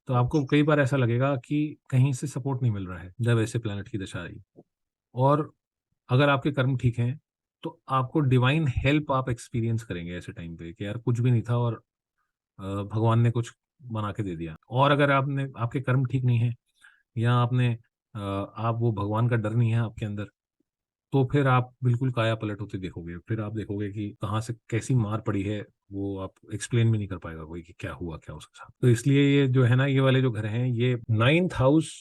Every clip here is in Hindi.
तो आपको कई बार ऐसा लगेगा कि कहीं से सपोर्ट नहीं मिल रहा है जब ऐसे प्लैनेट की दशा आई। और अगर आपके कर्म ठीक हैं तो आपको डिवाइन हेल्प आप एक्सपीरियंस करेंगे ऐसे टाइम पे कि यार कुछ भी नहीं था और भगवान ने कुछ बना के दे दिया। और अगर आपने आपके कर्म ठीक नहीं है या आप वो भगवान का डर नहीं है आपके अंदर, तो फिर आप बिल्कुल काया पलट होते देखोगे। फिर आप देखोगे कि कहाँ से कैसी मार पड़ी है, वो आप एक्सप्लेन भी नहीं कर पाएगा कोई कि क्या हुआ क्या उसके साथ। तो इसलिए ये जो है ना, ये वाले जो घर हैं, ये 9th हाउस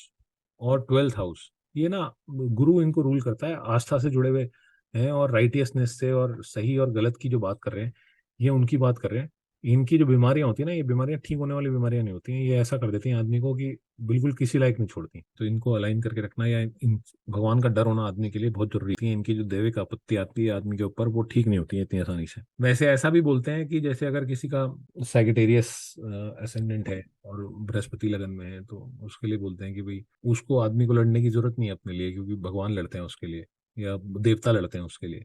और 12th हाउस, ये ना गुरु इनको रूल करता है, आस्था से जुड़े हुए हैं और राइटियसनेस से और सही और गलत की जो बात कर रहे हैं, ये उनकी बात कर रहे हैं। इनकी जो बीमारियां होती है ना, ये बीमारियां ठीक होने वाली बीमारियां नहीं होती हैं। ये ऐसा कर देती हैं आदमी को कि बिल्कुल किसी लायक नहीं छोड़ती। तो इनको अलाइन करके रखना या इन भगवान का डर होना आदमी के लिए बहुत जरूरी है। इनकी जो दैविक आपत्ति आती है आदमी के ऊपर, वो ठीक नहीं होती है इतनी आसानी से। वैसे ऐसा भी बोलते हैं कि जैसे अगर किसी का सैगिटेरियस असेंडेंट है और बृहस्पति लगन में है, तो उसके लिए बोलते हैं कि भाई उसको आदमी को लड़ने की जरूरत नहीं है अपने लिए, क्योंकि भगवान लड़ते हैं उसके लिए या देवता लड़ते हैं उसके लिए।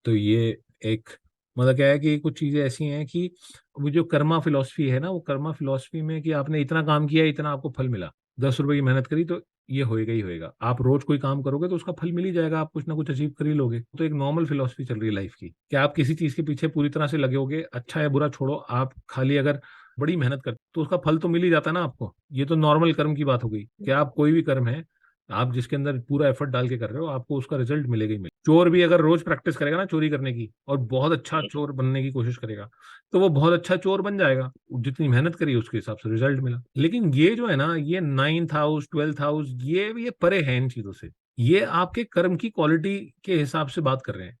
तो ये एक मतलब क्या है कि कुछ चीजें ऐसी हैं कि वो जो कर्मा फिलॉसफी है ना, वो कर्मा फिलॉसफी में कि आपने इतना काम किया, इतना आपको फल मिला, 10 रुपए की मेहनत करी तो ये होएगा ही होएगा। आप रोज कोई काम करोगे तो उसका फल मिल ही जाएगा, आप कुछ ना कुछ अचीव कर ही लोगे। तो एक नॉर्मल फिलॉसफी चल रही है लाइफ की कि आप किसी चीज के पीछे पूरी तरह से लगे होगे, अच्छा या बुरा छोड़ो, आप खाली अगर बड़ी मेहनत करते तो उसका फल तो मिल ही जाता है ना आपको। ये तो नॉर्मल कर्म की बात हो गई कि आप कोई भी कर्म है, आप जिसके अंदर पूरा एफर्ट डाल के कर रहे हो, आपको उसका रिजल्ट मिलेगा ही मिलेगा। चोर भी अगर रोज प्रैक्टिस करेगा ना चोरी करने की और बहुत अच्छा चोर बनने की कोशिश करेगा, तो वो बहुत अच्छा चोर बन जाएगा। जितनी मेहनत करी उसके हिसाब से रिजल्ट मिला। लेकिन ये जो है ना, ये 9th हाउस 12th हाउस, ये परे है इन चीजों से। ये आपके कर्म की क्वालिटी के हिसाब से बात कर रहे हैं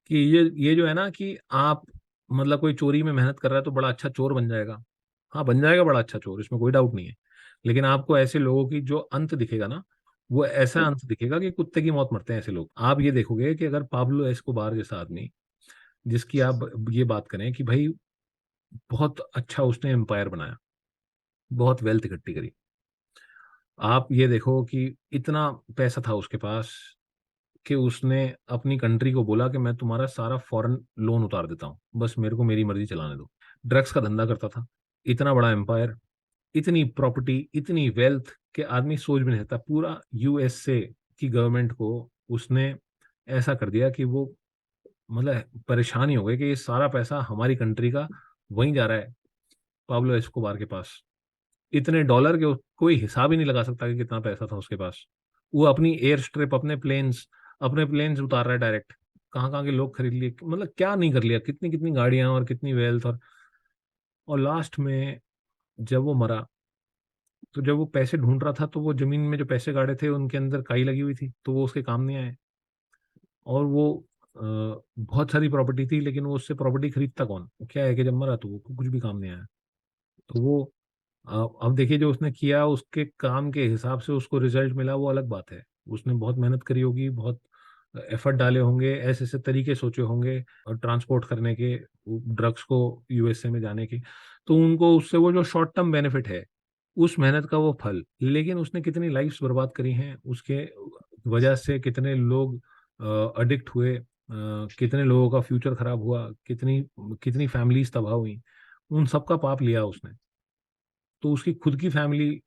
कि ये जो है ना कि आप मतलब कोई चोरी में मेहनत कर रहा है तो बड़ा अच्छा चोर बन जाएगा। हाँ, बन जाएगा बड़ा अच्छा चोर, इसमें कोई डाउट नहीं है। लेकिन आपको ऐसे लोगों की जो अंत दिखेगा ना, वो ऐसा अंत दिखेगा कि कुत्ते की मौत मरते हैं ऐसे लोग। आप ये देखोगे कि अगर पाब्लो एस्कोबार जैसा आदमी, जिसकी आप ये बात करें कि भाई बहुत अच्छा उसने एम्पायर बनाया, बहुत वेल्थ इकट्ठी करी, आप ये देखो कि इतना पैसा था उसके पास कि उसने अपनी कंट्री को बोला कि मैं तुम्हारा सारा फॉरेन लोन उतार देता हूँ, बस मेरे को मेरी मर्जी चलाने दो। ड्रग्स का धंधा करता था, इतना बड़ा एम्पायर, इतनी प्रॉपर्टी, इतनी वेल्थ कि आदमी सोच भी नहीं सकता। पूरा यूएसए की गवर्नमेंट को उसने ऐसा कर दिया कि वो मतलब परेशान ही हो गए कि ये सारा पैसा हमारी कंट्री का वहीं जा रहा है पाब्लो एस्कोबार के पास। इतने डॉलर के कोई हिसाब ही नहीं लगा सकता कि कितना पैसा था उसके पास। वो अपनी एयर स्ट्रिप, अपने प्लेन्स उतार रहा है डायरेक्ट। कहाँ कहाँ के लोग खरीद लिए, मतलब क्या नहीं कर लिया, कितनी कितनी गाड़ियां और कितनी वेल्थ। और लास्ट में जब वो मरा, तो जब वो पैसे ढूंढ रहा था तो वो जमीन में जो पैसे गाड़े थे उनके अंदर काई लगी हुई थी, तो वो उसके काम नहीं आए। और वो बहुत सारी प्रॉपर्टी थी, लेकिन वो उससे प्रॉपर्टी खरीदता कौन? क्या है कि जब मरा तो वो कुछ भी काम नहीं आया। तो वो अब देखिए, जो उसने किया उसके काम के हिसाब से उसको रिजल्ट मिला, वो अलग बात है। उसने बहुत मेहनत करी होगी, बहुत एफर्ट डाले होंगे, ऐसे ऐसे तरीके सोचे होंगे और ट्रांसपोर्ट करने के, ड्रग्स को यूएसए में जाने के। तो उनको उससे वो जो शॉर्ट टर्म बेनिफिट है, उस मेहनत का वो फल। लेकिन उसने कितनी लाइफ्स बर्बाद करी हैं उसके वजह से, कितने लोग अडिक्ट हुए, कितने लोगों का फ्यूचर खराब हुआ, कितनी कितनी फैमिलीज तबाह हुई, उन सब का पाप लिया उसने। तो उसकी खुद की फैमिली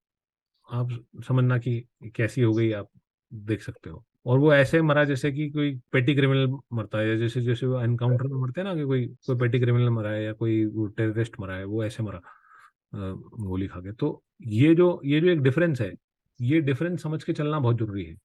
आप समझना कि कैसी हो गई, आप देख सकते हो। और वो ऐसे मरा जैसे कि कोई पेटी क्रिमिनल मरता है, जैसे जैसे वो एनकाउंटर में मरते हैं ना, कि कोई कोई पेटी क्रिमिनल मरा है या कोई टेररिस्ट मरा है, वो ऐसे मरा गोली खा के। तो ये जो एक डिफरेंस है, ये डिफरेंस समझ के चलना बहुत जरूरी है।